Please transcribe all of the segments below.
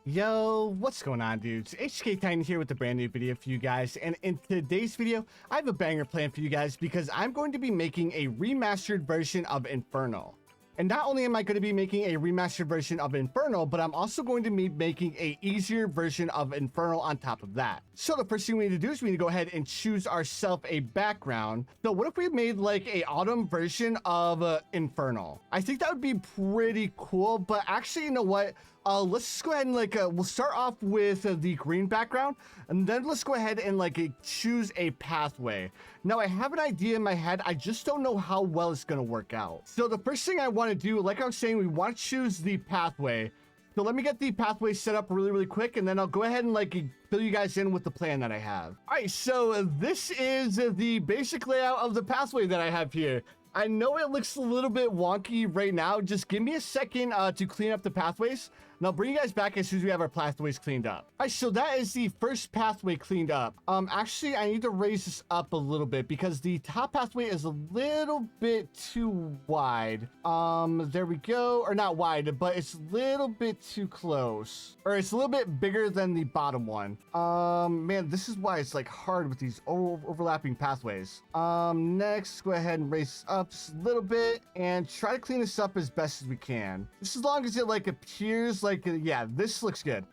Yo, what's going on, dudes? HK Titan here with a brand new video for you guys, and in today's video, I have a banger plan for you guys because I'm going to be making a remastered version of Infernal. And not only am I going to be making a remastered version of Infernal, but I'm also going to be making a easier version of Infernal on top of that. So the first thing we need to do is we need to go ahead and choose ourselves a background. So what if we made like a autumn version of Infernal? I think that would be pretty cool, but actually, you know what? Let's just go ahead and we'll start off with the green background, and then let's go ahead and choose a pathway. Now I have an idea in my head, I just don't know how well it's gonna work out. So the first thing I want to do, like I was saying, we want to choose the pathway. So let me get the pathway set up really quick, and then I'll go ahead and fill you guys in with the plan that I have. All right, so this is the basic layout of the pathway that I have here. I know it looks a little bit wonky right now. Just give me a second to clean up the pathways, and I'll bring you guys back as soon as we have our pathways cleaned up. All right, so that is the first pathway cleaned up. Actually, I need to raise this up a little bit because the top pathway is a little bit too wide. There we go. Or not wide, but it's a little bit too close. Or it's a little bit bigger than the bottom one. Man, this is why it's hard with these overlapping pathways. Next, go ahead and raise this up just a little bit and try to clean this up as best as we can. Just as long as it appears yeah, this looks good.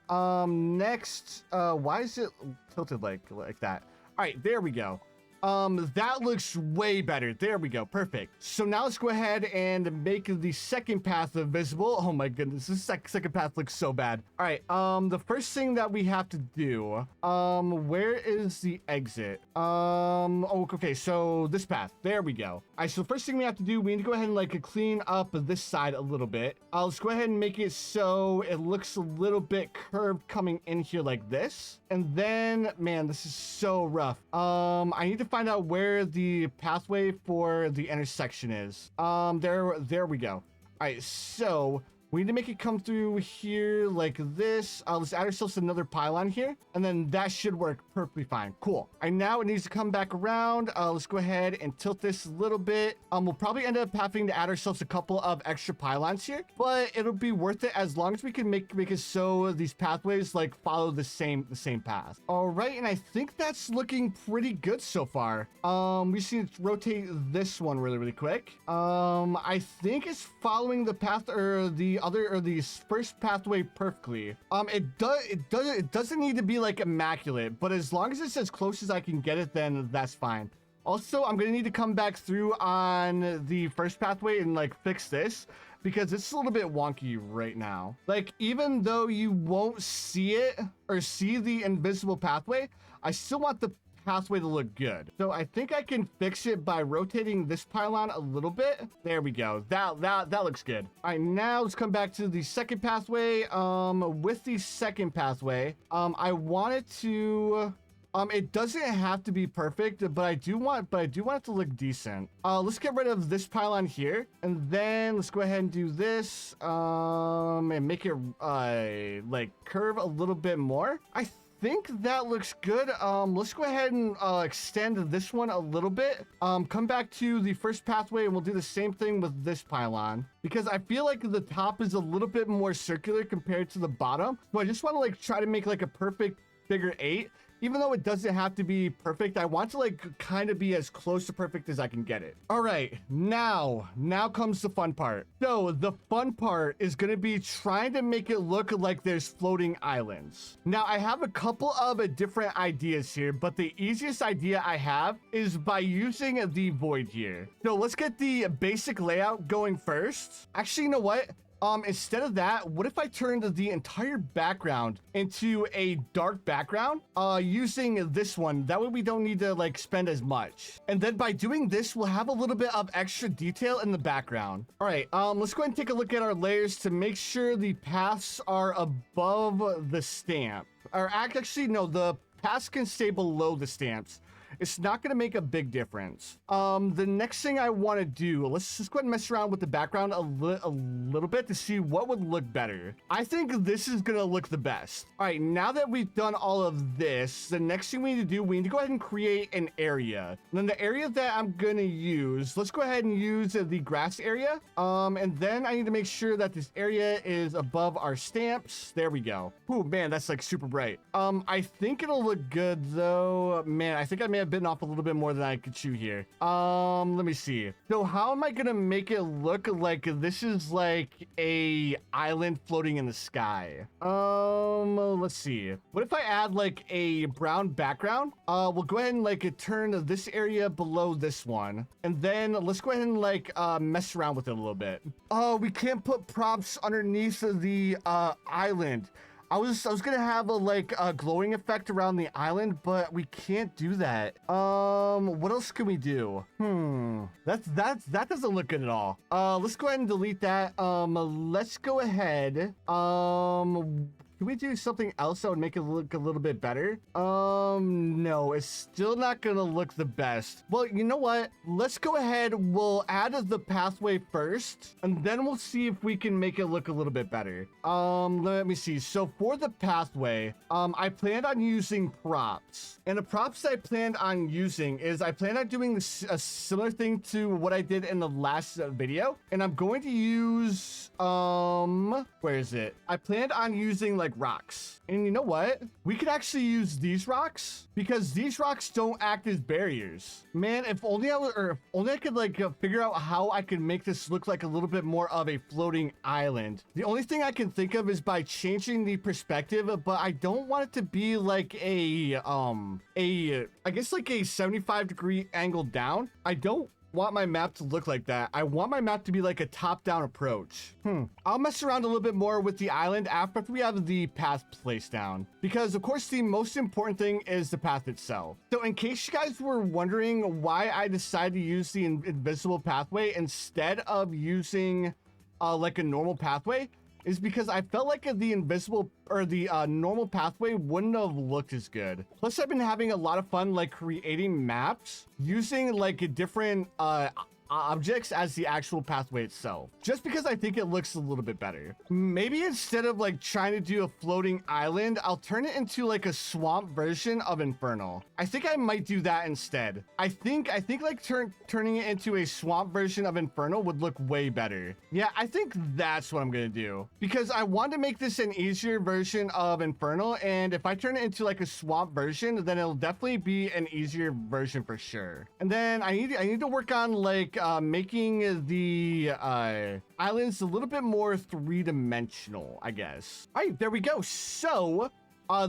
Next, why is it tilted like that? All right, there we go. That looks way better. There we go. Perfect. So now let's go ahead and make the second path visible. Oh my goodness, this second path looks so bad. All right, the first thing that we have to do, where is the exit? Oh, okay, so this path. There we go. All right, so the first thing we have to do, we need to go ahead and clean up this side a little bit. Let's go ahead and make it so it looks a little bit curved coming in here like this. And then, man, this is so rough. I need to find out where the pathway for the intersection is. There we go. All right, so we need to make it come through here like this. Let's add ourselves another pylon here, and then that should work perfectly fine. Cool. And now it needs to come back around. Let's go ahead and tilt this a little bit. We'll probably end up having to add ourselves a couple of extra pylons here, but it'll be worth it as long as we can make it so these pathways follow the same path. All right, and I think that's looking pretty good so far. We just need to rotate this one really quick. I think it's following the path or the first pathway perfectly. It doesn't need to be immaculate, but as long as it's as close as I can get it, then that's fine. Also, I'm gonna need to come back through on the first pathway and fix this because it's a little bit wonky right now. Even though you won't see it or see the invisible pathway, I still want the pathway to look good. So I think I can fix it by rotating this pylon a little bit. There we go. That looks good. All right, now let's come back to the second pathway. With the second pathway, I want it to it doesn't have to be perfect, but I do want it to look decent. Let's get rid of this pylon here, and then let's go ahead and do this and make it curve a little bit more. I think that looks good. Let's go ahead and extend this one a little bit. Come back to the first pathway and we'll do the same thing with this pylon because I feel like the top is a little bit more circular compared to the bottom. So I just want to try to make a perfect figure 8. Even though it doesn't have to be perfect, I want to kind of be as close to perfect as I can get it. All right, now comes the fun part. So the fun part is going to be trying to make it look like there's floating islands. Now I have a couple of different ideas here, but the easiest idea I have is by using the void here. So let's get the basic layout going first. Actually, you know what? Instead of that, what if I turned the entire background into a dark background using this one? That way we don't need to spend as much. And then by doing this, we'll have a little bit of extra detail in the background. All right, let's go ahead and take a look at our layers to make sure the paths are above the stamp. Or actually, no, the paths can stay below the stamps. it's not going to make a big difference. The next thing I want to do, let's just go ahead and mess around with the background a little bit to see what would look better. I think this is going to look the best. All right, now that we've done all of this, the next thing we need to do, we need to go ahead and create an area. And then the area that I'm going to use, let's go ahead and use the grass area. And then I need to make sure that this area is above our stamps. There we go. Oh man, that's like super bright. I think it'll look good though. Man, I think I may have bitten off a little bit more than I could chew here. Let me see. So how am I gonna make it look like this is like a island floating in the sky? Let's see. What if I add like a brown background? We'll go ahead and like turn this area below this one. And then let's go ahead and like mess around with it a little bit. Oh, we can't put props underneath the island. I was gonna have a glowing effect around the island, but we can't do that. What else can we do? That doesn't look good at all. Let's go ahead and delete that. Let's go ahead. Can we do something else that would make it look a little bit better? No, it's still not gonna look the best. Well, you know what? Let's go ahead. We'll add the pathway first, and then we'll see if we can make it look a little bit better. Let me see. So for the pathway, I planned on using props. And the props I planned on using is I planned on doing this, a similar thing to what I did in the last video. And I'm going to use, where is it? I planned on using like rocks. And you know what? We could actually use these rocks because these rocks don't act as barriers. Man, if only I could like figure out how I could make this look like a little bit more of a floating island. The only thing I can think of is by changing the perspective, but I don't want it to be like I guess like a 75-degree angle down. I don't want my map to look like that. I want my map to be like a top-down approach. I'll mess around a little bit more with the island after we have the path placed down, because of course the most important thing is the path itself. So in case you guys were wondering why I decided to use the invisible pathway instead of using like a normal pathway, is because I felt like the invisible or the normal pathway wouldn't have looked as good. Plus, I've been having a lot of fun like creating maps using like different objects as the actual pathway itself, just because I think it looks a little bit better. Maybe instead of like trying to do a floating island, I'll turn it into like a swamp version of Infernal. I think I might do that instead. I think like turning it into a swamp version of Infernal would look way better. Yeah, I think that's what I'm gonna do, because I want to make this an easier version of Infernal, and if I turn it into like a swamp version, then it'll definitely be an easier version for sure. And then I need to work on like making the islands a little bit more three-dimensional, I guess. All right, there we go. So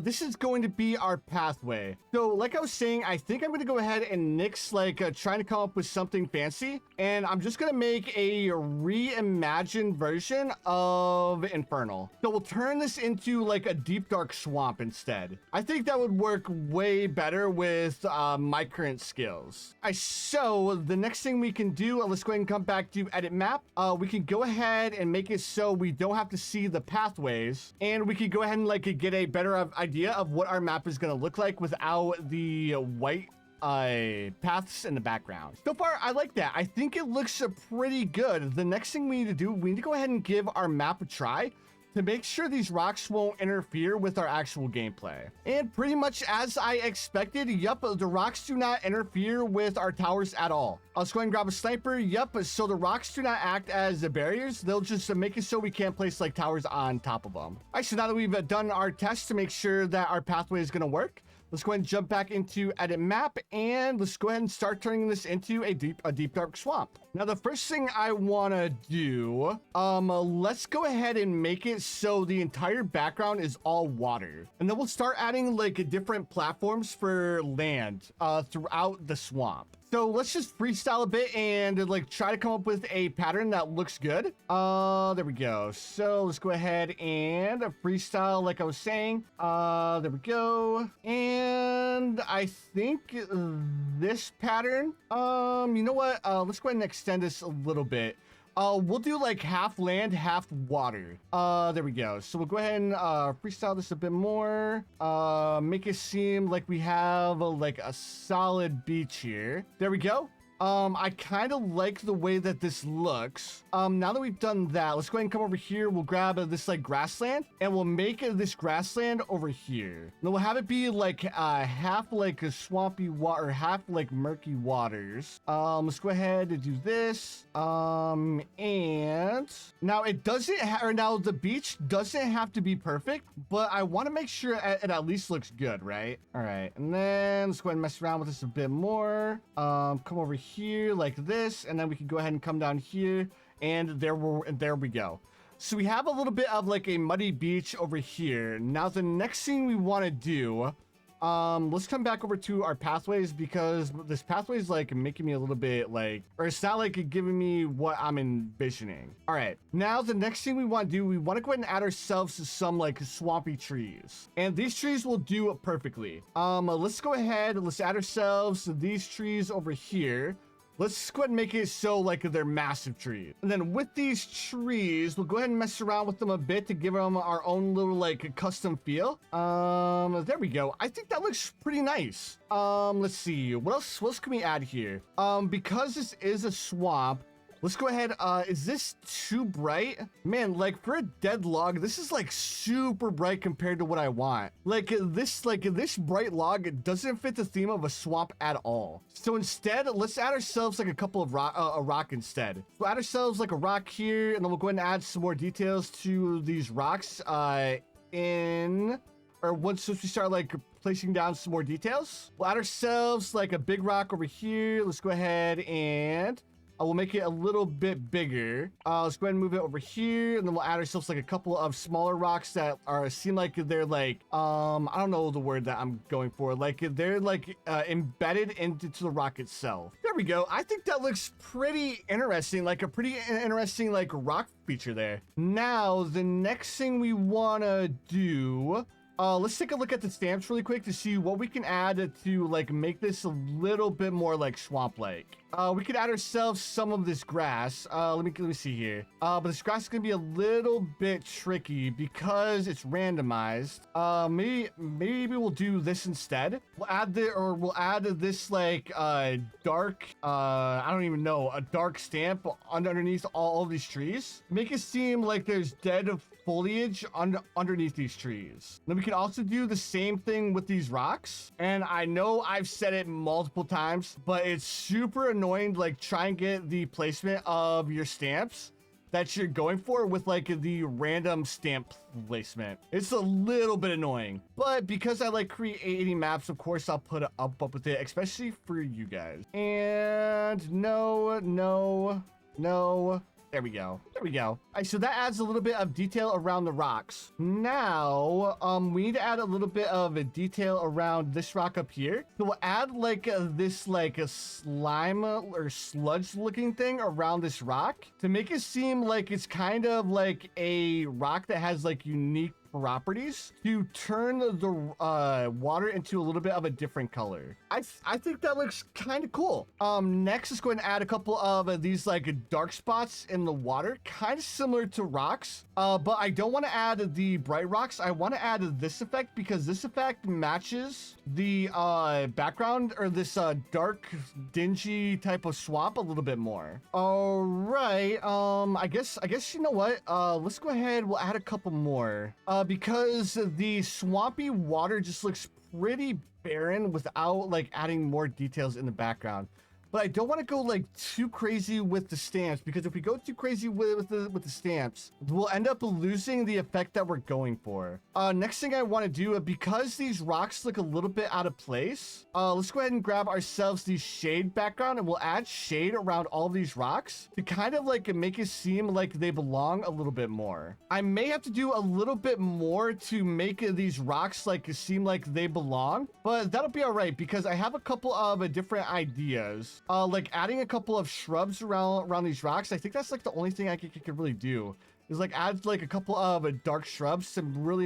this is going to be our pathway. So like I was saying, I think I'm going to go ahead and nix like trying to come up with something fancy, and I'm just going to make a reimagined version of Infernal. So we'll turn this into like a deep dark swamp instead. I think that would work way better with my current skills. So the next thing we can do, let's go ahead and come back to edit map. We can go ahead and make it so we don't have to see the pathways, and we can go ahead and like get a better idea of what our map is going to look like without the white paths in the background. So far, I like that. I think it looks pretty good. The next thing we need to do, we need to go ahead and give our map a try to make sure these rocks won't interfere with our actual gameplay. And pretty much as I expected, yup, the rocks do not interfere with our towers at all. Let's go ahead and grab a sniper. Yup, so the rocks do not act as the barriers. They'll just make it so we can't place like towers on top of them. All right, so now that we've done our test to make sure that our pathway is gonna work, let's go ahead and jump back into edit map, and let's go ahead and start turning this into a deep dark swamp. Now, the first thing I want to do, let's go ahead and make it so the entire background is all water. And then we'll start adding like different platforms for land throughout the swamp. So let's just freestyle a bit and like try to come up with a pattern that looks good. There we go. So let's go ahead and freestyle like I was saying. There we go. And I think this pattern, you know what? Let's go ahead and extend this a little bit. We'll do like half land, half water. There we go. So we'll go ahead and freestyle this a bit more. Make it seem like we have like a solid beach here. There we go. I kind of like the way that this looks. Now that we've done that, let's go ahead and come over here. We'll grab this like grassland and we'll make this grassland over here. Then we'll have it be like half like a swampy water, half like murky waters. Let's go ahead and do this. And now it doesn't or now the beach doesn't have to be perfect, but I want to make sure it at least looks good, right? All right, and then let's go ahead and mess around with this a bit more. Come over here like this, and then we can go ahead and come down here, and there we go. So we have a little bit of like a muddy beach over here. Now the next thing we want to do, let's come back over to our pathways, because this pathway is like making me a little bit like, or it's not like giving me what I'm envisioning. All right, now the next thing we want to do, we want to go ahead and add ourselves some like swampy trees, and these trees will do it perfectly. Let's go ahead, let's add ourselves these trees over here. Let's go ahead and make it so like they're massive trees. And then with these trees, we'll go ahead and mess around with them a bit to give them our own little like custom feel. There we go. I think that looks pretty nice. Let's see. What else can we add here? Because this is a swamp, let's go ahead. Is this too bright? Man, like for a dead log, this is like super bright compared to what I want. Like this bright log, it doesn't fit the theme of a swamp at all. So instead, let's add ourselves like a couple of a rock instead. We'll add ourselves like a rock here, and then we'll go ahead and add some more details to these rocks once we start like placing down some more details. We'll add ourselves like a big rock over here. Let's go ahead and we'll make it a little bit bigger. Let's go ahead and move it over here, and then we'll add ourselves like a couple of smaller rocks that seem like they're like I don't know the word that I'm going for. Like they're like embedded into the rock itself. There we go. I think that looks pretty interesting, like a pretty interesting like rock feature there. Now the next thing we want to do, let's take a look at the stamps really quick to see what we can add to like make this a little bit more like swamp-like. We could add ourselves some of this grass. Let me see here. But this grass is gonna be a little bit tricky because it's randomized. Maybe we'll do this instead. We'll add this like dark I don't even know, a dark stamp underneath all of these trees. Make it seem like there's dead foliage underneath these trees. Then we can also do the same thing with these rocks. And I know I've said it multiple times, but it's super annoying to like try and get the placement of your stamps that you're going for with like the random stamp placement. It's a little bit annoying, but because I like creating maps, of course I'll put it up with it, especially for you guys. And no. There we go. All right, so that adds a little bit of detail around the rocks. Now, we need to add a little bit of a detail around this rock up here. So we'll add like this like a slime or sludge looking thing around this rock to make it seem like it's kind of like a rock that has like unique properties to turn the water into a little bit of a different color. I think that looks kind of cool. Next, let's go ahead and add a couple of these like dark spots in the water, kind of similar to rocks, but I don't want to add the bright rocks. I want to add this effect because this effect matches the background or this dark dingy type of swamp a little bit more. All right, I guess you know what, let's go ahead, we'll add a couple more because the swampy water just looks pretty barren without like adding more details in the background. But I don't want to go like too crazy with the stamps, because if we go too crazy with the stamps, we'll end up losing the effect that we're going for. Next thing I want to do, because these rocks look a little bit out of place, let's go ahead and grab ourselves the shade background, and we'll add shade around all these rocks to kind of like make it seem like they belong a little bit more. I may have to do a little bit more to make these rocks like seem like they belong, but that'll be all right because I have a couple of different ideas. Like adding a couple of shrubs around these rocks. I think that's like the only thing I could really do is like add like a couple of dark shrubs to really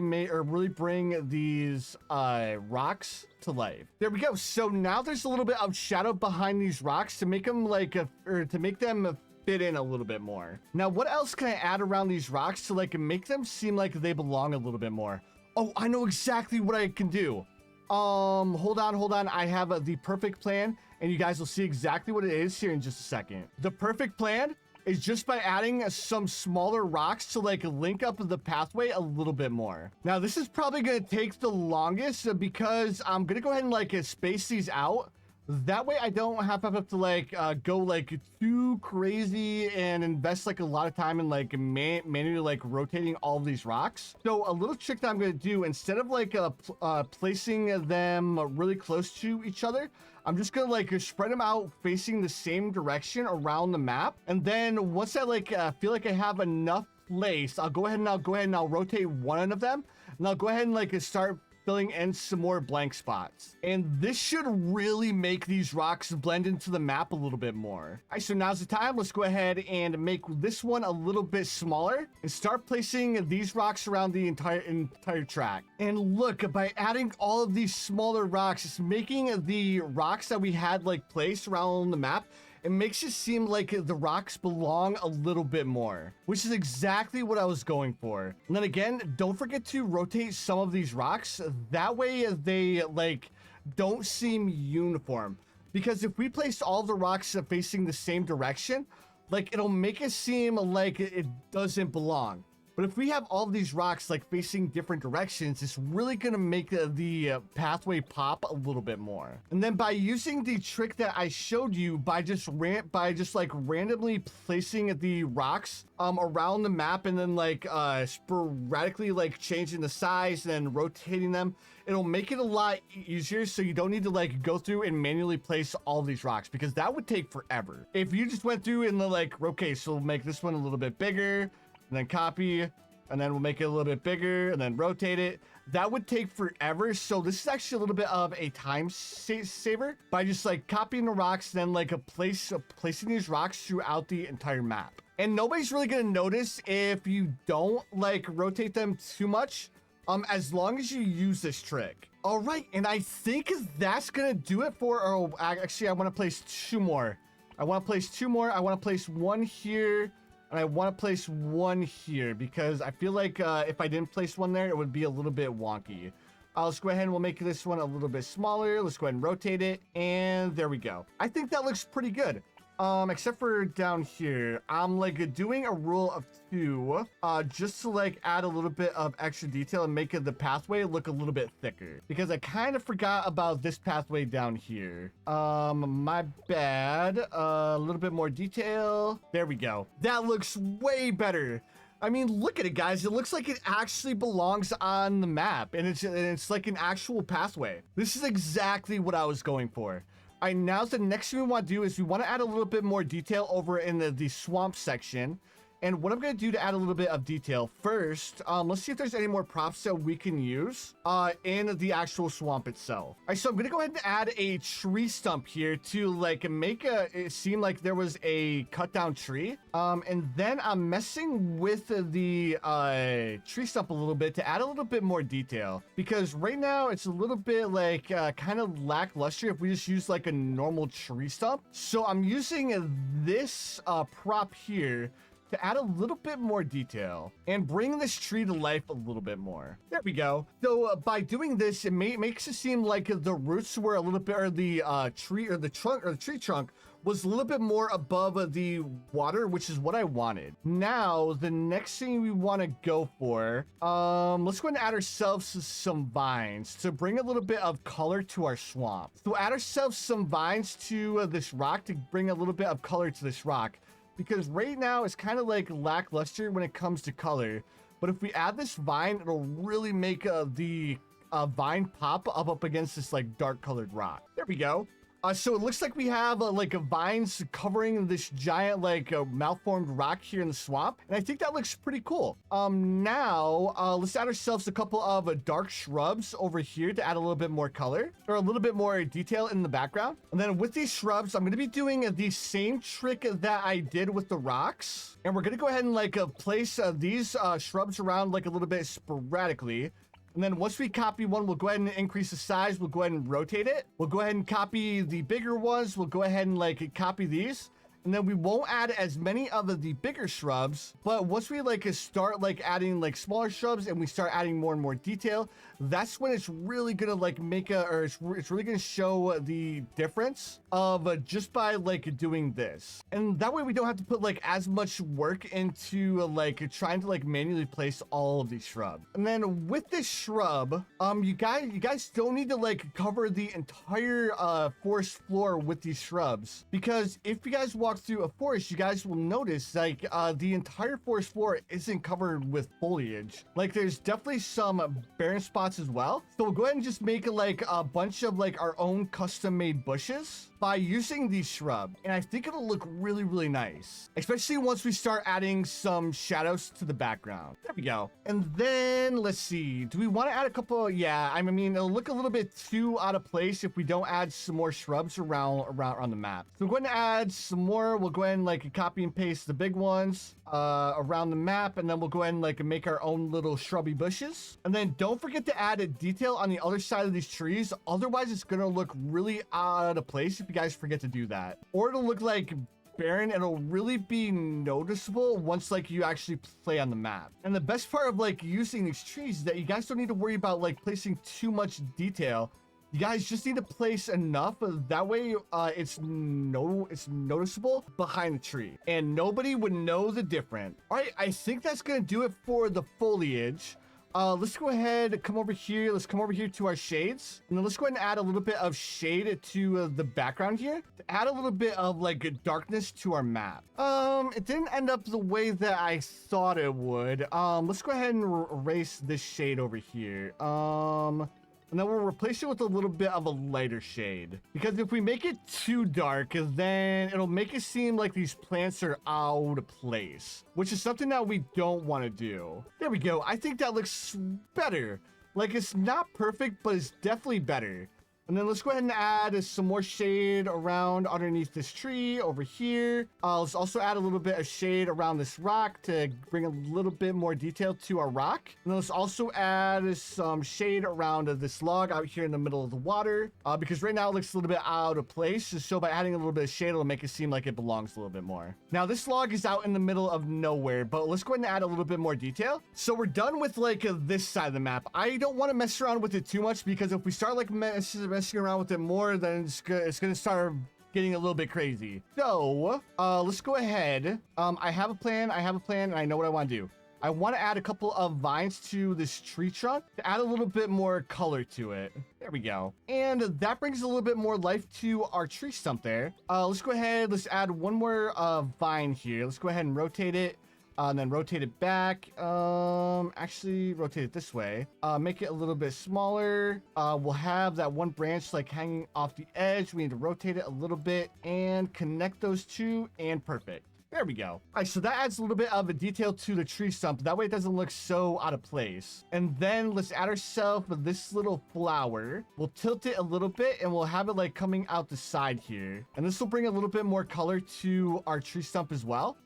bring these rocks to life. There we go. So now there's a little bit of shadow behind these rocks to make them like to make them fit in a little bit more. Now, what else can I add around these rocks to like make them seem like they belong a little bit more? Oh, I know exactly what I can do. Hold on. I have the perfect plan, and you guys will see exactly what it is here in just a second. The perfect plan is just by adding some smaller rocks to like link up the pathway a little bit more. Now, this is probably going to take the longest because I'm going to go ahead and like space these out. That way I don't have to like go like too crazy and invest like a lot of time in like manually like rotating all of these rocks. So a little trick that I'm going to do, instead of like placing them really close to each other, I'm just gonna like spread them out facing the same direction around the map. And then once I like feel like I have enough place, I'll go ahead and I'll rotate one of them, and I'll go ahead and like start filling in some more blank spots. And this should really make these rocks blend into the map a little bit more. All right, so now's the time. Let's go ahead and make this one a little bit smaller and start placing these rocks around the entire track. And look, by adding all of these smaller rocks, it's making the rocks that we had like placed around the map, it makes it seem like the rocks belong a little bit more, which is exactly what I was going for. And then again, don't forget to rotate some of these rocks. That way they like don't seem uniform, because if we place all the rocks facing the same direction, like it'll make it seem like it doesn't belong. But if we have all of these rocks like facing different directions, it's really gonna make the pathway pop a little bit more. And then by using the trick that I showed you, by just like randomly placing the rocks around the map, and then like sporadically like changing the size and then rotating them, it'll make it a lot easier, so you don't need to like go through and manually place all these rocks, because that would take forever. If you just went through and like, okay, so we'll make this one a little bit bigger, and then copy, and then we'll make it a little bit bigger, and then rotate it. That would take forever. So this is actually a little bit of a time saver by just like copying the rocks, then like placing these rocks throughout the entire map. And nobody's really gonna notice if you don't like rotate them too much, as long as you use this trick. All right, and I think that's gonna do it for, oh, actually I wanna place two more. I wanna place one here, and I want to place one here, because I feel like if I didn't place one there, it would be a little bit wonky. Let's go ahead and we'll make this one a little bit smaller. Let's go ahead and rotate it, and there we go. I think that looks pretty good. Except for down here, I'm like doing a rule of 2, just to like add a little bit of extra detail and make the pathway look a little bit thicker, because I kind of forgot about this pathway down here. My bad. A little bit more detail. There we go. That looks way better. I mean, look at it, guys. It looks like it actually belongs on the map, and it's like an actual pathway. This is exactly what I was going for. All right, now the next thing we want to do is we want to add a little bit more detail over in the swamp section. And what I'm going to do to add a little bit of detail first, let's see if there's any more props that we can use in the actual swamp itself. All right, so I'm going to go ahead and add a tree stump here to like make it seem like there was a cut down tree. And then I'm messing with the tree stump a little bit to add a little bit more detail, because right now it's a little bit like kind of lackluster if we just use like a normal tree stump. So I'm using this prop here to add a little bit more detail and bring this tree to life a little bit more. There we go. So by doing this, it makes it seem like the roots were a little bit, or the tree trunk was a little bit more above the water, which is what I wanted. Now, the next thing we want to go for, let's go ahead and add ourselves some vines to bring a little bit of color to our swamp. So add ourselves some vines to this rock to bring a little bit of color to this rock, because right now it's kind of like lackluster when it comes to color. But if we add this vine, it'll really make the vine pop up against this like dark colored rock. There we go. So it looks like we have like vines covering this giant like malformed rock here in the swamp, and I think that looks pretty cool. Now let's add ourselves a couple of dark shrubs over here to add a little bit more color, or a little bit more detail in the background. And then with these shrubs, I'm going to be doing the same trick that I did with the rocks, and we're going to go ahead and like place these shrubs around like a little bit sporadically. And then once we copy one, we'll go ahead and increase the size. We'll go ahead and rotate it. We'll go ahead and copy the bigger ones. We'll go ahead and like copy these. and then we won't add as many of the bigger shrubs. But once we like start like adding like smaller shrubs and we start adding more and more detail, that's when it's really gonna like make a, or it's really gonna show the difference of just by like doing this. And that way we don't have to put like as much work into like trying to like manually place all of these shrubs. And then with this shrub, you guys don't need to like cover the entire forest floor with these shrubs, because if you guys walk through a forest, you guys will notice like the entire forest floor isn't covered with foliage. Like there's definitely some barren spots as well. So we'll go ahead and just make like a bunch of like our own custom made bushes by using these shrubs, and I think it'll look really, really nice, especially once we start adding some shadows to the background. There we go. And then let's see, do we want to add a couple? Yeah, I mean, it'll look a little bit too out of place if we don't add some more shrubs around the map. So we're going to add some more. We'll go ahead and like copy and paste the big ones around the map, and then we'll go ahead and like make our own little shrubby bushes. And then don't forget to add a detail on the other side of these trees, otherwise it's gonna look really out of place if you guys forget to do that, or it'll look like barren. It'll really be noticeable once like you actually play on the map. And the best part of like using these trees is that you guys don't need to worry about like placing too much detail. You guys just need to place enough, that way it's noticeable behind the tree and nobody would know the difference. All right, I think that's gonna do it for the foliage. Let's go ahead and come over here. Let's come over here to our shades, and then let's go ahead and add a little bit of shade to the background here to add a little bit of like darkness to our map. It didn't end up the way that I thought it would. Let's go ahead and erase this shade over here. And then we'll replace it with a little bit of a lighter shade, because if we make it too dark, then it'll make it seem like these plants are out of place, which is something that we don't want to do. There we go. I think that looks better. Like, it's not perfect, but it's definitely better. And then let's go ahead and add some more shade around underneath this tree over here. Let's also add a little bit of shade around this rock to bring a little bit more detail to our rock. And then let's also add some shade around this log out here in the middle of the water, because right now it looks a little bit out of place. So by adding a little bit of shade, it'll make it seem like it belongs a little bit more. Now this log is out in the middle of nowhere, but let's go ahead and add a little bit more detail. So we're done with like this side of the map. I don't want to mess around with it too much, because if we start like messing around with it more, then it's gonna start getting a little bit crazy. So let's go ahead. I have a plan, and I know what I want to do. I want to add a couple of vines to this tree trunk to add a little bit more color to it. There we go. And that brings a little bit more life to our tree stump there. Let's go ahead, let's add one more vine here. Let's go ahead and rotate it. And then rotate it back. Actually rotate it this way. Make it a little bit smaller. We'll have that one branch like hanging off the edge. We need to rotate it a little bit and connect those two, and perfect. There we go. All right, so that adds a little bit of a detail to the tree stump. That way it doesn't look so out of place. And then let's add ourselves this little flower. We'll tilt it a little bit, and we'll have it like coming out the side here. And this will bring a little bit more color to our tree stump as well.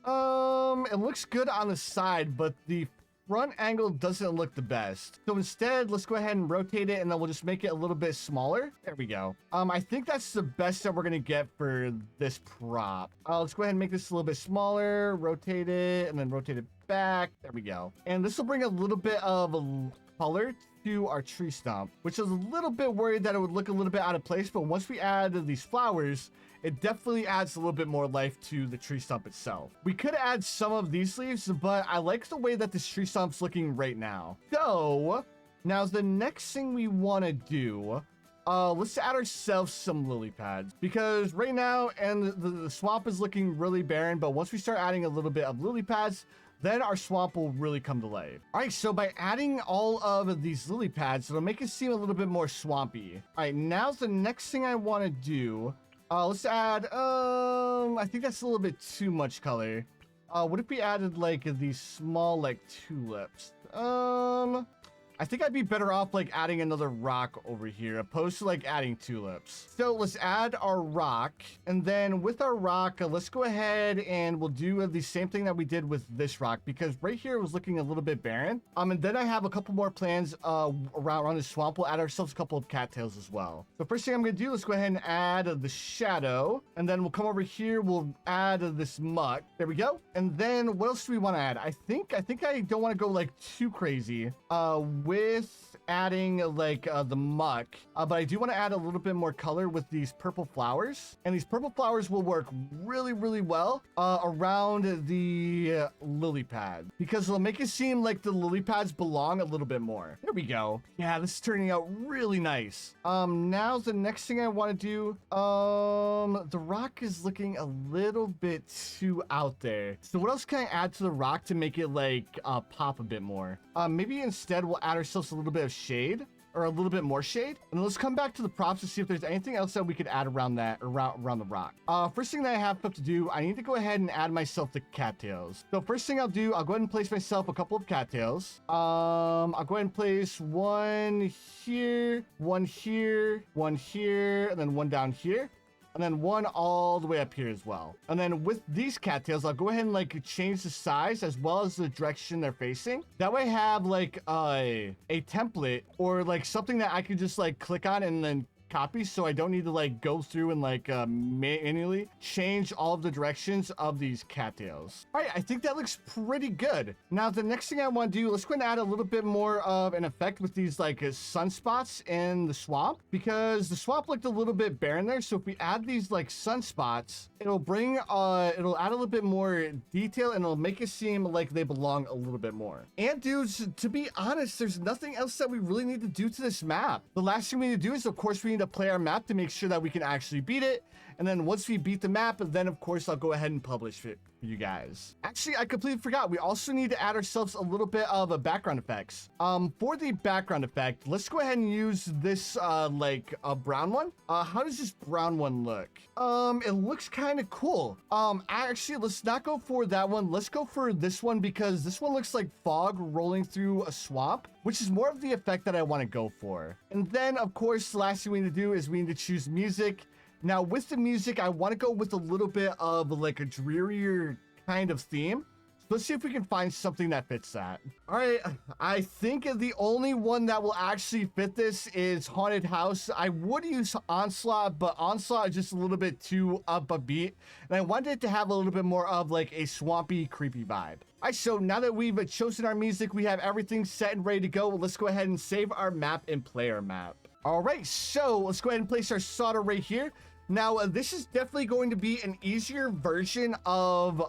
It looks good on the side, but the front angle doesn't look the best. So instead, let's go ahead and rotate it, and then we'll just make it a little bit smaller. There we go. I think that's the best that we're gonna get for this prop. Let's go ahead and make this a little bit smaller, rotate it, and then rotate it back. There we go. And this will bring a little bit of a color to our tree stump, which is a little bit worried that it would look a little bit out of place, but once we add these flowers, it definitely adds a little bit more life to the tree stump itself. We could add some of these leaves, but I like the way that this tree stump's looking right now. So now the next thing we want to do, let's add ourselves some lily pads, because right now and the swamp is looking really barren, but once we start adding a little bit of lily pads, then our swamp will really come to life. All right, so by adding all of these lily pads, it'll make it seem a little bit more swampy. All right, now the next thing I want to do, let's add, I think that's a little bit too much color. What if we added like these small like tulips? I think I'd be better off like adding another rock over here opposed to like adding tulips. So let's add our rock, and then with our rock, let's go ahead and we'll do the same thing that we did with this rock, because right here it was looking a little bit barren. And then I have a couple more plans around the swamp. We'll add ourselves a couple of cattails as well. The first thing I'm gonna do, let's go ahead and add the shadow, and then we'll come over here, we'll add this muck. There we go. And then what else do we want to add? I think I don't want to go like too crazy with adding like the muck, but I do want to add a little bit more color with these purple flowers, and these purple flowers will work really well around the lily pad, because it'll make it seem like the lily pads belong a little bit more. There we go. Yeah, this is turning out really nice. Now the next thing I want to do, the rock is looking a little bit too out there. So what else can I add to the rock to make it like pop a bit more? Maybe instead we'll add ourselves a little bit of shade, or a little bit more shade. And let's come back to the props to see if there's anything else that we could add around that, around the rock. First thing that I have to do, I need to go ahead and add myself the cattails. So first thing I'll do, I'll go ahead and place myself a couple of cattails. I'll go ahead and place one here, one here, one here, and then one down here. And then one all the way up here as well. And then with these cattails, I'll go ahead and like change the size as well as the direction they're facing. That way I have like a template or like something that I can just like click on and then copy, so I don't need to like go through and like manually change all of the directions of these cattails. All right, I think that looks pretty good. Now the next thing I want to do, let's go and add a little bit more of an effect with these like sunspots in the swamp, because the swamp looked a little bit barren there. So if we add these like sunspots, it'll bring it'll add a little bit more detail, and it'll make it seem like they belong a little bit more. And dudes, to be honest, there's nothing else that we really need to do to this map. The last thing we need to do is, of course, we need to play our map to make sure that we can actually beat it. And then once we beat the map, then of course I'll go ahead and publish it for you guys. Actually, I completely forgot. We also need to add ourselves a little bit of a background effects. For the background effect, let's go ahead and use this like a brown one. How does this brown one look? It looks kind of cool. Actually, let's not go for that one. Let's go for this one, because this one looks like fog rolling through a swamp, which is more of the effect that I want to go for. And then of course, the last thing we need to do is we need to choose music. Now with the music, I want to go with a little bit of like a drearier kind of theme. So let's see if we can find something that fits that. All right, I think the only one that will actually fit this is Haunted House. I would use Onslaught, but Onslaught is just a little bit too upbeat, and I wanted it to have a little bit more of like a swampy, creepy vibe. All right, so now that we've chosen our music, we have everything set and ready to go. Let's go ahead and save our map and play our map. All right, so let's go ahead and place our solder right here. Now, this is definitely going to be an easier version of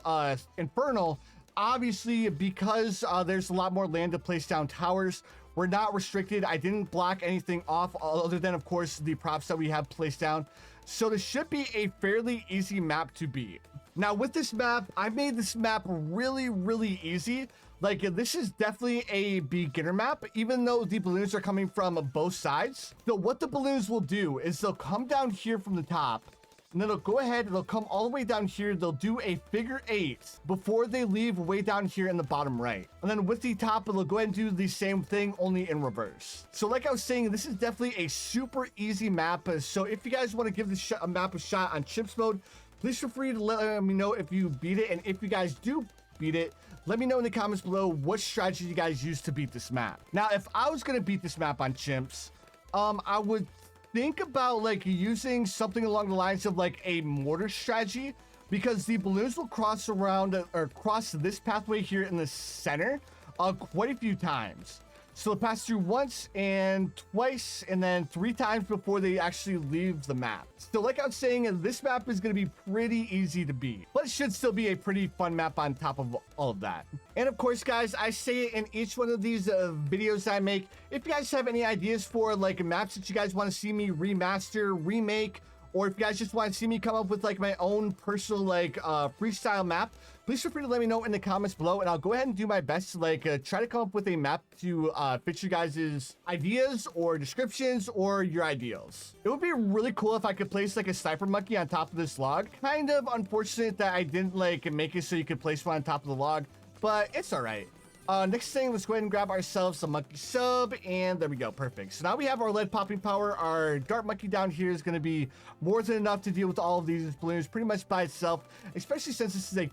Infernal, obviously, because there's a lot more land to place down towers. We're not restricted. I didn't block anything off other than, of course, the props that we have placed down. So this should be a fairly easy map to beat. Now, with this map, I made this map really easy. Like, this is definitely a beginner map, even though the balloons are coming from both sides. So what the balloons will do is they'll come down here from the top, and then they'll go ahead and they'll come all the way down here. They'll do a figure 8 before they leave way down here in the bottom right. And then with the top, they'll go ahead and do the same thing, only in reverse. So like I was saying, this is definitely a super easy map. So if you guys want to give this map a shot on Chimps mode, please feel free to let me know if you beat it. And if you guys do beat it, let me know in the comments below what strategy you guys use to beat this map. Now, if I was going to beat this map on Chimps, I would think about like using something along the lines of like a mortar strategy, because the balloons will cross around or cross this pathway here in the center quite a few times. So they'll pass through once and twice and then 3 times before they actually leave the map. So like I was saying, this map is going to be pretty easy to beat, but it should still be a pretty fun map on top of all of that. And of course, guys, I say it in each one of these videos I make. If you guys have any ideas for like maps that you guys want to see me remaster, remake, or if you guys just want to see me come up with like my own personal like freestyle map, please feel free to let me know in the comments below, and I'll go ahead and do my best to like try to come up with a map to fit you guys' ideas or descriptions or your ideals. It would be really cool if I could place like a sniper monkey on top of this log. Kind of unfortunate that I didn't like make it so you could place one on top of the log, but it's all right. Next thing, let's go ahead and grab ourselves some monkey sub, and there we go, perfect. So now we have our lead popping power. Our dart monkey down here is going to be more than enough to deal with all of these balloons pretty much by itself, especially since this is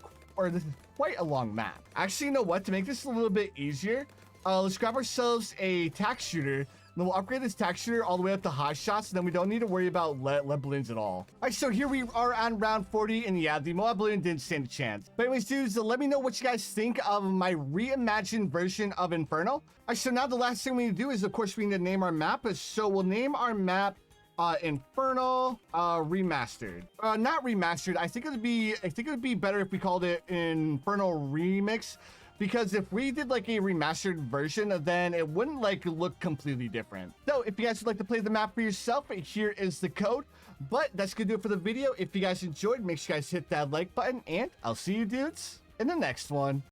quite a long map. Actually, you know what? To make this a little bit easier, let's grab ourselves a tack shooter. Then we'll upgrade this tack shooter all the way up to hot shots, and then we don't need to worry about lead balloons at all. All right, so here we are on round 40, and yeah, the Moab balloon didn't stand a chance. But anyways, dudes, let me know what you guys think of my reimagined version of Inferno. All right, so now the last thing we need to do is, of course, we need to name our map. So we'll name our map Infernal Remastered. Not remastered. I think it would be better if we called it Infernal Remix. Because if we did like a remastered version, then it wouldn't like look completely different. So if you guys would like to play the map for yourself, here is the code. But that's gonna do it for the video. If you guys enjoyed, make sure you guys hit that like button, and I'll see you dudes in the next one.